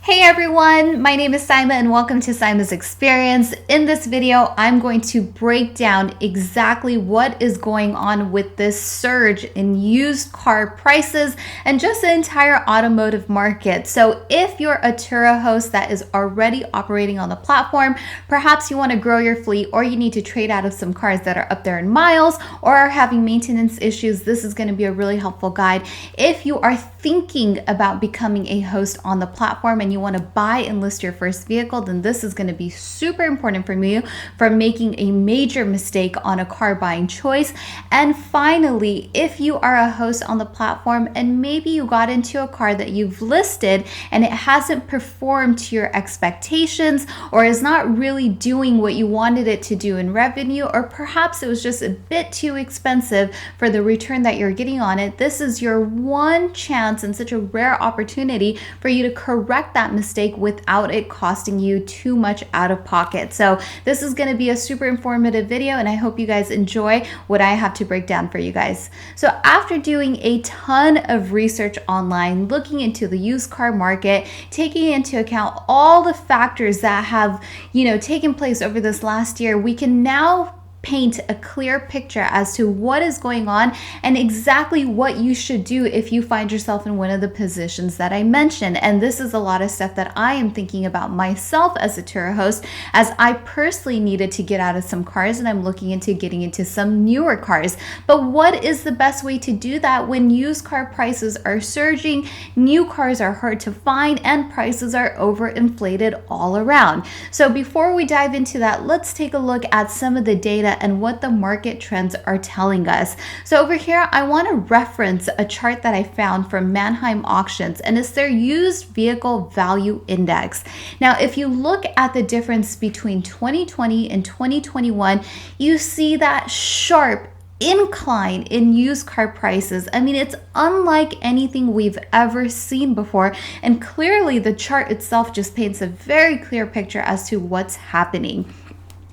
Hey everyone, my name is Saimah and welcome to Saimah's Experience. In this video, I'm going to break down exactly what is going on with this surge in used car prices and just the entire automotive market. So if you're a Turo host that is already operating on the platform, perhaps you want to grow your fleet or you need to trade out of some cars that are up there in miles or are having maintenance issues, this is going to be a really helpful guide. If you are thinking about becoming a host on the platform and you want to buy and list your first vehicle, then this is going to be super important for you for making a major mistake on a car buying choice. And finally, if you are a host on the platform and maybe you got into a car that you've listed and it hasn't performed to your expectations or is not really doing what you wanted it to do in revenue, or perhaps it was just a bit too expensive for the return that you're getting on it, this is your one chance and such a rare opportunity for you to correct that mistake without it costing you too much out of pocket. So this is going to be a super informative video and I hope you guys enjoy what I have to break down for you guys. So after doing a ton of research online, looking into the used car market, taking into account all the factors that have, taken place over this last year, we can now paint a clear picture as to what is going on and exactly what you should do if you find yourself in one of the positions that I mentioned. And this is a lot of stuff that I am thinking about myself as a Turo host, as I personally needed to get out of some cars and I'm looking into getting into some newer cars. But what is the best way to do that when used car prices are surging, new cars are hard to find, and prices are overinflated all around? So before we dive into that, let's take a look at some of the data and what the market trends are telling us. So over here, I want to reference a chart that I found from Manheim Auctions, and it's their used vehicle value index. Now, if you look at the difference between 2020 and 2021, you see that sharp incline in used car prices. I mean, it's unlike anything we've ever seen before. And clearly the chart itself just paints a very clear picture as to what's happening.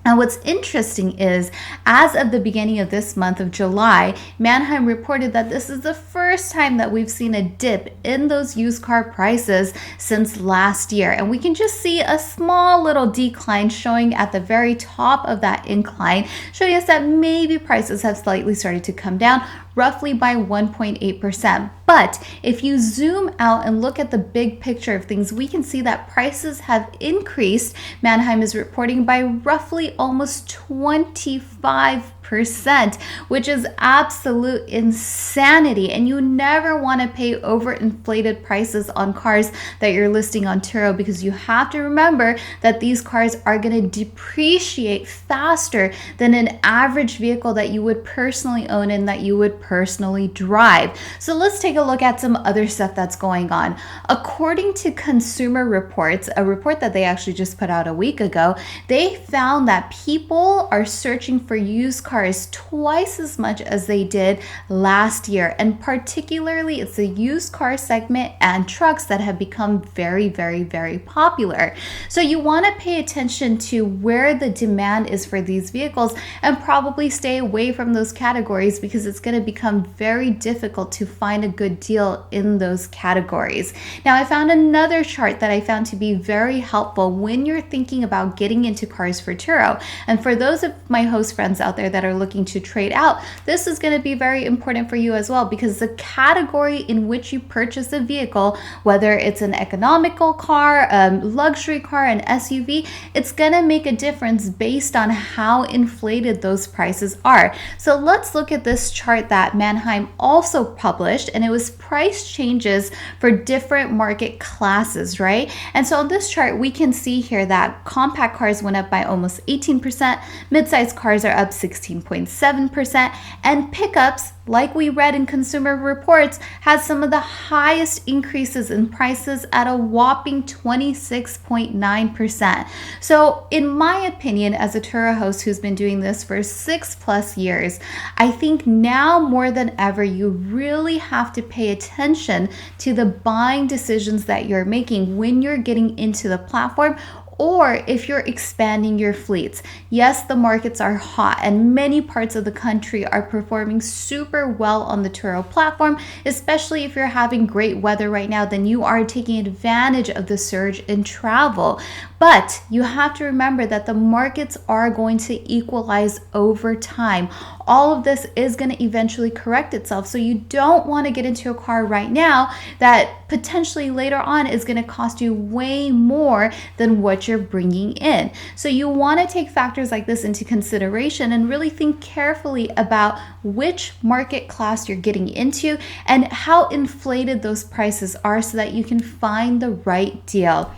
And what's interesting is, as of the beginning of this month of July, Manheim reported that this is the first time that we've seen a dip in those used car prices since last year. And we can just see a small little decline showing at the very top of that incline, showing us that maybe prices have slightly started to come down, roughly by 1.8%. But if you zoom out and look at the big picture of things, we can see that prices have increased. Manheim is reporting by roughly almost 25%, which is absolute insanity. And you never want to pay overinflated prices on cars that you're listing on Turo, because you have to remember that these cars are going to depreciate faster than an average vehicle that you would personally own and that you would personally drive. So let's take a look at some other stuff that's going on. According to Consumer Reports, a report that they actually just put out a week ago, they found that people are searching for used cars twice as much as they did last year. And particularly, it's the used car segment and trucks that have become very, very, very popular. So you want to pay attention to where the demand is for these vehicles and probably stay away from those categories, because it's going to become very difficult to find a good deal in those categories. Now, I found another chart that I found to be very helpful when you're thinking about getting into cars for Turo. And for those of my host friends out there that are looking to trade out, this is going to be very important for you as well, because the category in which you purchase a vehicle, whether it's an economical car, a luxury car, an SUV, it's going to make a difference based on how inflated those prices are. So let's look at this chart that Manheim also published, and it was price changes for different market classes, right? And so on this chart, we can see here that compact cars went up by almost 18%, mid-sized cars are up 16.7%, and pickups, like we read in Consumer Reports, has some of the highest increases in prices at a whopping 26.9%. So in my opinion, as a Turo host who's been doing this for 6+ years, I think now more than ever, you really have to pay attention to the buying decisions that you're making when you're getting into the platform, or if you're expanding your fleets. Yes, the markets are hot and many parts of the country are performing super well on the Turo platform, especially if you're having great weather right now, then you are taking advantage of the surge in travel. But you have to remember that the markets are going to equalize over time. All of this is going to eventually correct itself. So you don't want to get into a car right now that potentially later on is going to cost you way more than what you're bringing in. So you want to take factors like this into consideration and really think carefully about which market class you're getting into and how inflated those prices are so that you can find the right deal.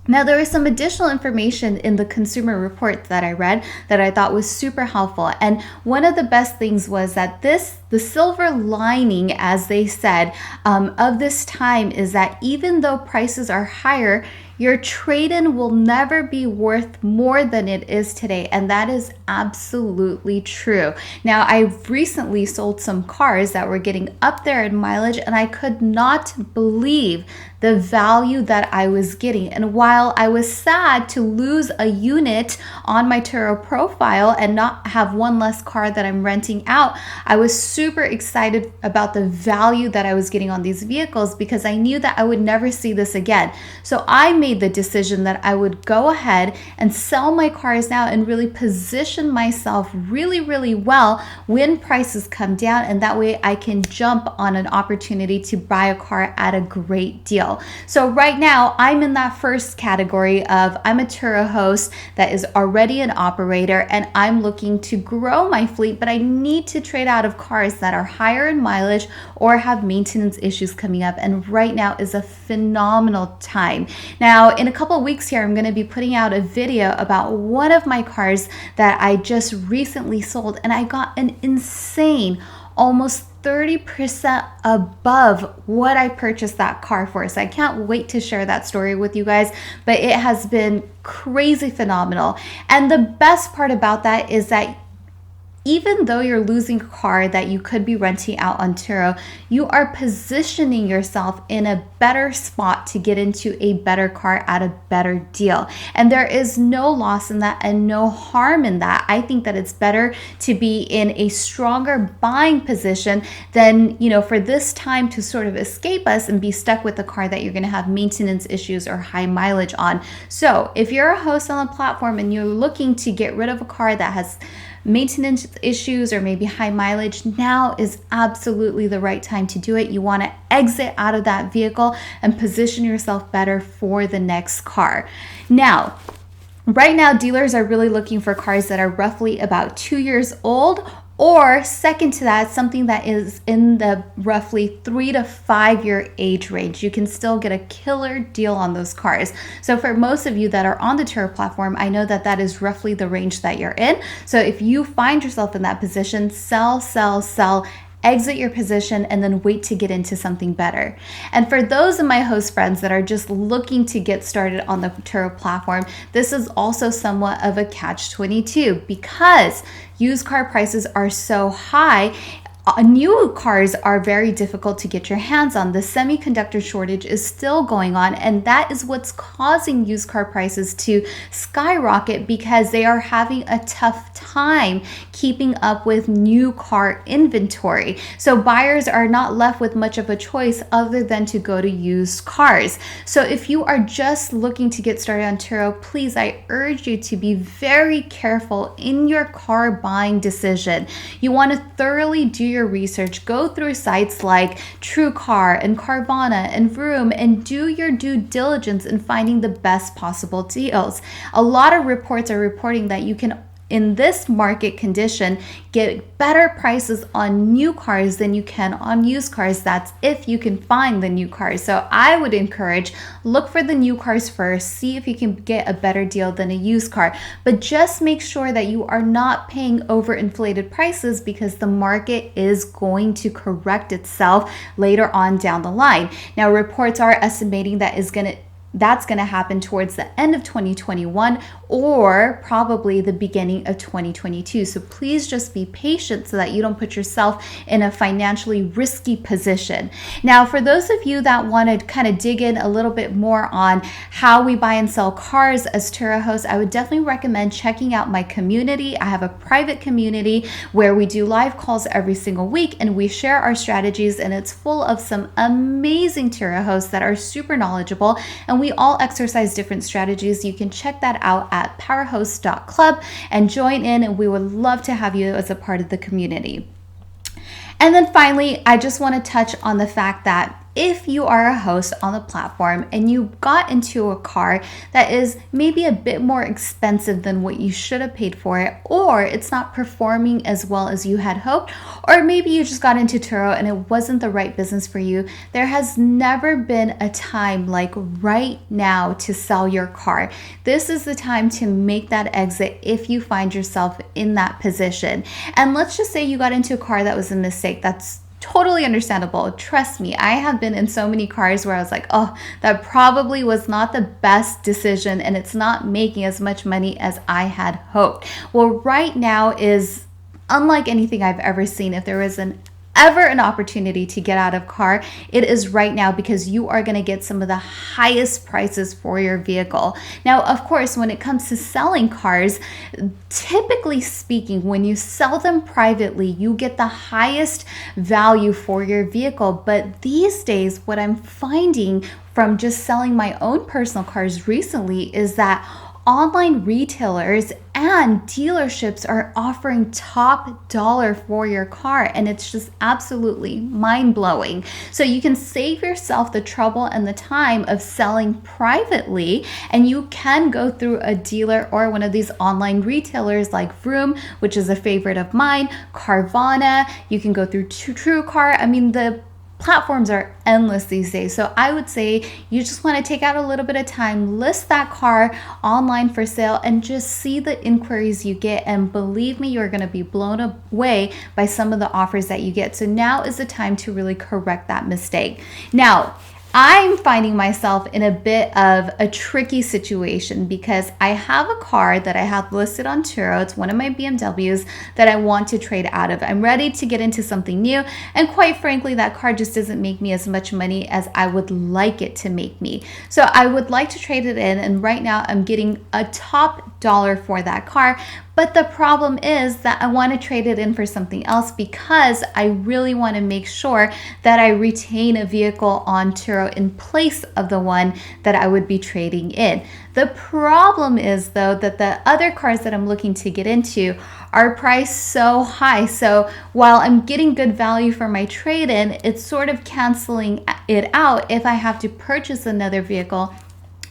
Now, there is some additional information in the consumer report that I read that I thought was super helpful. And one of the best things was that the silver lining, as they said, of this time is that even though prices are higher, your trade-in will never be worth more than it is today, and that is absolutely true. Now, I've recently sold some cars that were getting up there in mileage, and I could not believe the value that I was getting. And while I was sad to lose a unit on my Turo Profile and not have one less car that I'm renting out, I was super excited about the value that I was getting on these vehicles because I knew that I would never see this again. So I made the decision that I would go ahead and sell my cars now and really position myself really, really well when prices come down, and that way I can jump on an opportunity to buy a car at a great deal. So right now I'm in that first category of I'm a Turo host that is already an operator and I'm looking to grow my fleet, but I need to trade out of cars that are higher in mileage or have maintenance issues coming up, and right now is a phenomenal time. Now, in a couple of weeks here, I'm going to be putting out a video about one of my cars that I just recently sold, and I got an insane, almost 30% above what I purchased that car for. So I can't wait to share that story with you guys, but it has been crazy phenomenal. And the best part about that is that even though you're losing a car that you could be renting out on Turo, you are positioning yourself in a better spot to get into a better car at a better deal. And there is no loss in that and no harm in that. I think that it's better to be in a stronger buying position than, for this time to sort of escape us and be stuck with a car that you're going to have maintenance issues or high mileage on. So if you're a host on the platform and you're looking to get rid of a car that has maintenance issues or maybe high mileage, now is absolutely the right time to do it. You want to exit out of that vehicle and position yourself better for the next car. Now, right now, dealers are really looking for cars that are roughly about 2 years old, or second to that, something that is in the roughly 3 to 5 year age range. You can still get a killer deal on those cars. So for most of you that are on the Turo platform, I know that that is roughly the range that you're in. So if you find yourself in that position, sell, exit your position, and then wait to get into something better. And for those of my host friends that are just looking to get started on the Turo platform, this is also somewhat of a catch-22 because used car prices are so high. New cars are very difficult to get your hands on. The semiconductor shortage is still going on, and that is what's causing used car prices to skyrocket because they are having a tough time keeping up with new car inventory. So buyers are not left with much of a choice other than to go to used cars. So if you are just looking to get started on Turo, please, I urge you to be very careful in your car buying decision. You want to thoroughly do your research, go through sites like TrueCar and Carvana and Vroom and do your due diligence in finding the best possible deals. A lot of reports are reporting that you can, in this market condition, get better prices on new cars than you can on used cars. That's if you can find the new cars. So I would encourage, look for the new cars first, see if you can get a better deal than a used car, but just make sure that you are not paying overinflated prices because the market is going to correct itself later on down the line. Now, reports are estimating that is going to that's going to happen towards the end of 2021 or probably the beginning of 2022. So please just be patient so that you don't put yourself in a financially risky position. Now, for those of you that want to kind of dig in a little bit more on how we buy and sell cars as Turo hosts, I would definitely recommend checking out my community. I have a private community where we do live calls every single week and we share our strategies, and it's full of some amazing Turo hosts that are super knowledgeable, and we all exercise different strategies. You can check that out at powerhost.club and join in, and we would love to have you as a part of the community. And then finally, I just want to touch on the fact that if you are a host on the platform and you got into a car that is maybe a bit more expensive than what you should have paid for it, or it's not performing as well as you had hoped, or maybe you just got into Turo and it wasn't the right business for you, there has never been a time like right now to sell your car. This is the time to make that exit if you find yourself in that position. And let's just say you got into a car that was a mistake. That's totally understandable. Trust me, I have been in so many cars where I was like, oh, that probably was not the best decision and it's not making as much money as I had hoped. Well, right now is unlike anything I've ever seen. If there was ever an opportunity to get out of car, it is right now, because you are going to get some of the highest prices for your vehicle. Now, of course, when it comes to selling cars, typically speaking, when you sell them privately, you get the highest value for your vehicle. But these days, what I'm finding from just selling my own personal cars recently is that online retailers and dealerships are offering top dollar for your car, and it's just absolutely mind-blowing. So you can save yourself the trouble and the time of selling privately, and you can go through a dealer or one of these online retailers like Vroom, which is a favorite of mine, Carvana. You can go through Turo Car. I mean, the platforms are endless these days. So I would say you just want to take out a little bit of time, list that car online for sale, and just see the inquiries you get. And believe me, you're going to be blown away by some of the offers that you get. So now is the time to really correct that mistake. Now, I'm finding myself in a bit of a tricky situation because I have a car that I have listed on Turo. It's one of my BMWs that I want to trade out of. I'm ready to get into something new, and quite frankly, that car just doesn't make me as much money as I would like it to make me. So I would like to trade it in, and right now I'm getting a top dollar for that car. But the problem is that I want to trade it in for something else because I really want to make sure that I retain a vehicle on Turo in place of the one that I would be trading in. The problem is, though, that the other cars that I'm looking to get into are priced so high. So while I'm getting good value for my trade-in, it's sort of canceling it out if I have to purchase another vehicle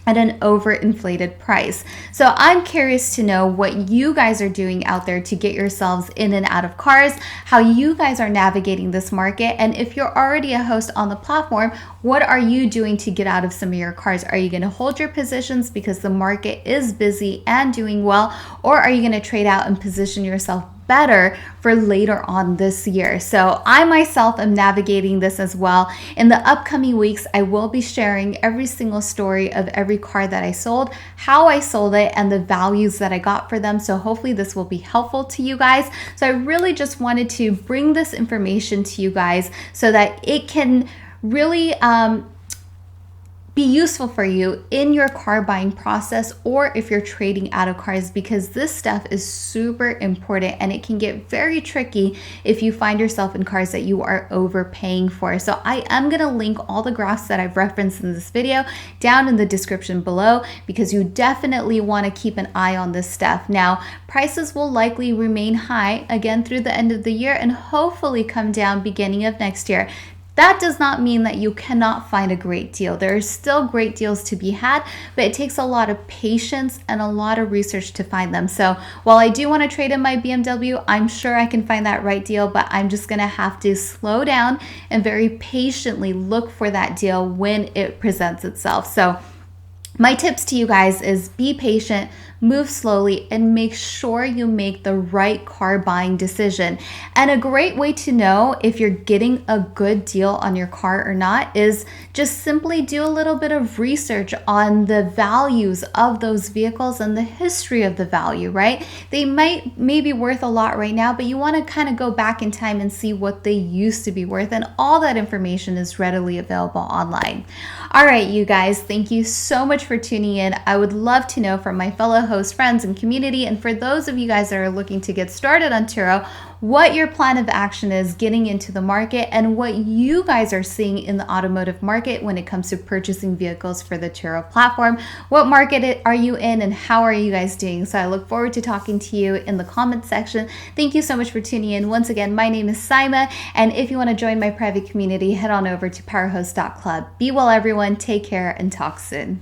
at an overinflated price. So I'm curious to know what you guys are doing out there to get yourselves in and out of cars, how you guys are navigating this market, and if you're already a host on the platform, what are you doing to get out of some of your cars? Are you going to hold your positions because the market is busy and doing well, or are you going to trade out and position yourself better for later on this year? So I myself am navigating this as well. In the upcoming weeks, I will be sharing every single story of every car that I sold, how I sold it, and the values that I got for them. So hopefully this will be helpful to you guys. So I really just wanted to bring this information to you guys so that it can really be useful for you in your car buying process, or if you're trading out of cars, because this stuff is super important and it can get very tricky if you find yourself in cars that you are overpaying for. So I am going to link all the graphs that I've referenced in this video down in the description below, because you definitely want to keep an eye on this stuff. Now, prices will likely remain high again through the end of the year and hopefully come down beginning of next year. That does not mean that you cannot find a great deal. There are still great deals to be had, but it takes a lot of patience and a lot of research to find them. So while I do want to trade in my BMW, I'm sure I can find that right deal, but I'm just going to have to slow down and very patiently look for that deal when it presents itself. So My tips to you guys is be patient, move slowly, and make sure you make the right car buying decision. And a great way to know if you're getting a good deal on your car or not is just simply do a little bit of research on the values of those vehicles and the history of the value, right? They might be worth a lot right now, but you want to kind of go back in time and see what they used to be worth. And all that information is readily available online. All right, you guys, thank you so much for tuning in. I would love to know from my fellow host friends and community, and for those of you guys that are looking to get started on Turo, what your plan of action is getting into the market and what you guys are seeing in the automotive market when it comes to purchasing vehicles for the Turo platform. What market are you in and how are you guys doing? So I look forward to talking to you in the comment section. Thank you so much for tuning in. Once again, my name is Saimah, and if you want to join my private community, head on over to powerhost.club. Be well, everyone. Take care and talk soon.